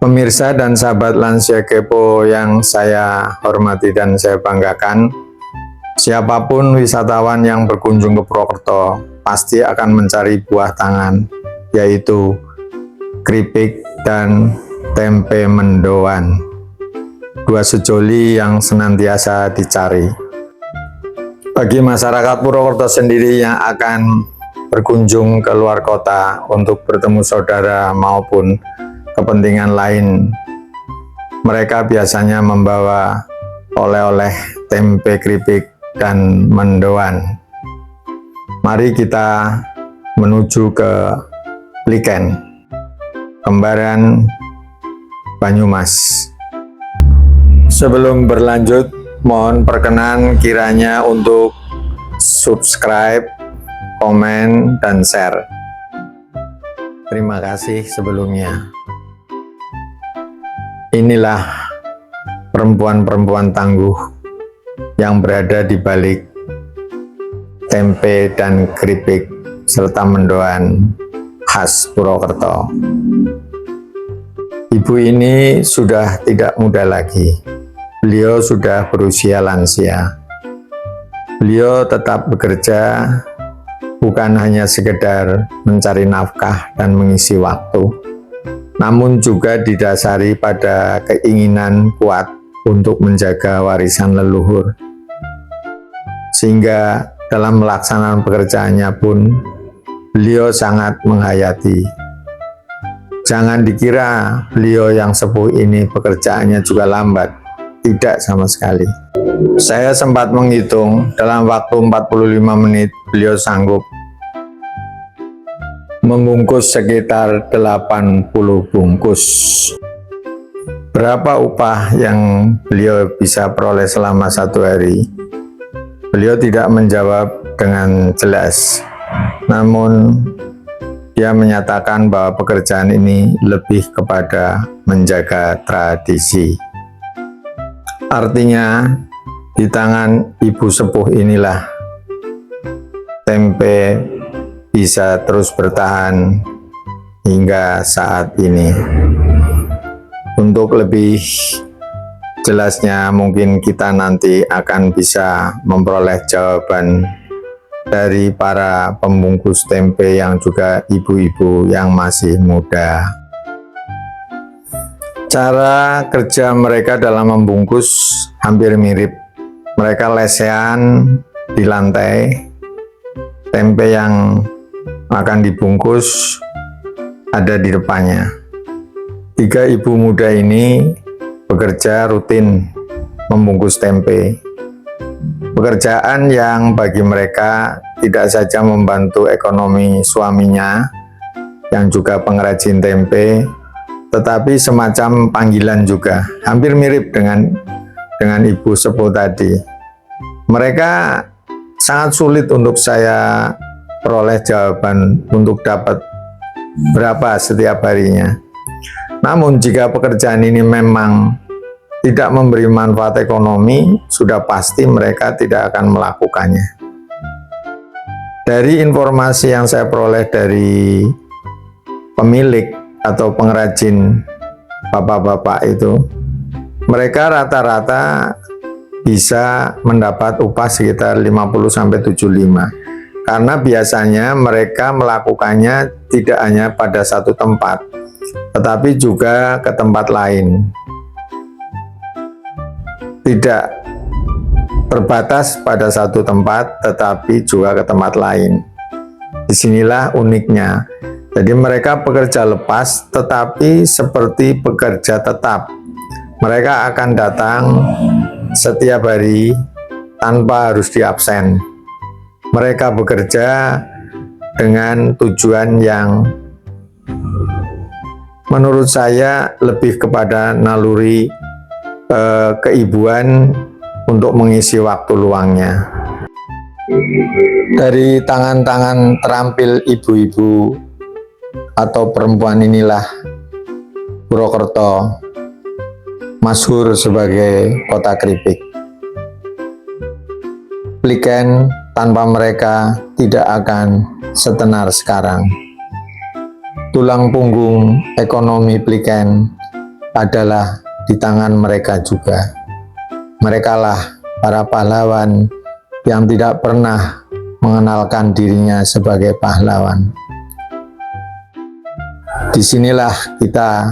Pemirsa dan sahabat Lansia Kepo yang saya hormati dan saya banggakan, siapapun wisatawan yang berkunjung ke Purwokerto pasti akan mencari buah tangan, yaitu keripik dan tempe mendoan, dua sejoli yang senantiasa dicari. Bagi masyarakat Purwokerto sendiri yang akan berkunjung ke luar kota untuk bertemu saudara maupun kepentingan lain, mereka biasanya membawa oleh-oleh tempe keripik dan mendoan. Mari kita menuju ke Pliken, Kembaran, Banyumas. Sebelum berlanjut, mohon perkenan kiranya untuk subscribe, komen, dan share. Terima kasih sebelumnya. Inilah perempuan-perempuan tangguh yang berada di balik tempe dan keripik serta mendoan khas Purwokerto. Ibu ini sudah tidak muda lagi. Beliau sudah berusia lansia. Beliau tetap bekerja, bukan hanya sekedar mencari nafkah dan mengisi waktu, namun juga didasari pada keinginan kuat untuk menjaga warisan leluhur. Sehingga dalam melaksanakan pekerjaannya pun, beliau sangat menghayati. Jangan dikira beliau yang sepuh ini pekerjaannya juga lambat. Tidak sama sekali. Saya sempat menghitung, dalam waktu 45 menit beliau sanggup membungkus sekitar 80 bungkus. Berapa upah yang beliau bisa peroleh selama satu hari? Beliau tidak menjawab dengan jelas, namun dia menyatakan bahwa pekerjaan ini lebih kepada menjaga tradisi. Artinya, di tangan ibu sepuh inilah tempe bisa terus bertahan hingga saat ini. Untuk lebih jelasnya, mungkin kita nanti akan bisa memperoleh jawaban dari para pembungkus tempe yang juga ibu-ibu yang masih muda. Cara kerja mereka dalam membungkus hampir mirip. Mereka lesehan di lantai. Tempe yang akan dibungkus ada di depannya. Tiga ibu muda ini bekerja rutin membungkus tempe. Pekerjaan yang bagi mereka tidak saja membantu ekonomi suaminya yang juga pengrajin tempe, tetapi semacam panggilan juga. Hampir mirip dengan ibu sepuh tadi. Mereka sangat sulit untuk saya peroleh jawaban untuk dapat berapa setiap harinya. Namun jika pekerjaan ini memang tidak memberi manfaat ekonomi, sudah pasti mereka tidak akan melakukannya. Dari informasi yang saya peroleh dari pemilik atau pengrajin bapak-bapak itu, mereka rata-rata bisa mendapat upah sekitar 50-75, karena biasanya mereka melakukannya tidak hanya pada satu tempat, tetapi juga ke tempat lain. Tidak terbatas pada satu tempat, tetapi juga ke tempat lain. Disinilah uniknya. Jadi mereka pekerja lepas, tetapi seperti pekerja tetap. Mereka akan datang setiap hari tanpa harus diabsen. Mereka bekerja dengan tujuan yang menurut saya lebih kepada naluri keibuan untuk mengisi waktu luangnya. Dari tangan-tangan terampil ibu-ibu atau perempuan inilah Purwokerto masyhur sebagai kota keripik. Pliken tanpa mereka tidak akan setenar sekarang. Tulang punggung ekonomi Pliken adalah di tangan mereka juga. Merekalah para pahlawan yang tidak pernah mengenalkan dirinya sebagai pahlawan. Disinilah kita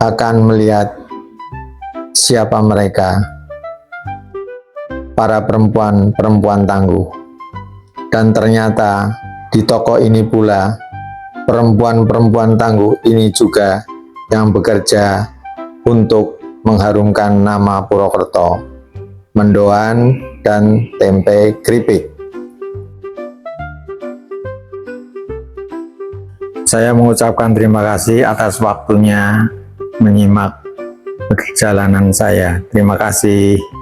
akan melihat siapa mereka, para perempuan-perempuan tangguh. Dan ternyata di tokoh ini pula, perempuan-perempuan tangguh ini juga yang bekerja untuk mengharumkan nama Purwokerto, mendoan dan tempe keripik. Saya mengucapkan terima kasih atas waktunya menyimak perjalanan saya. Terima kasih.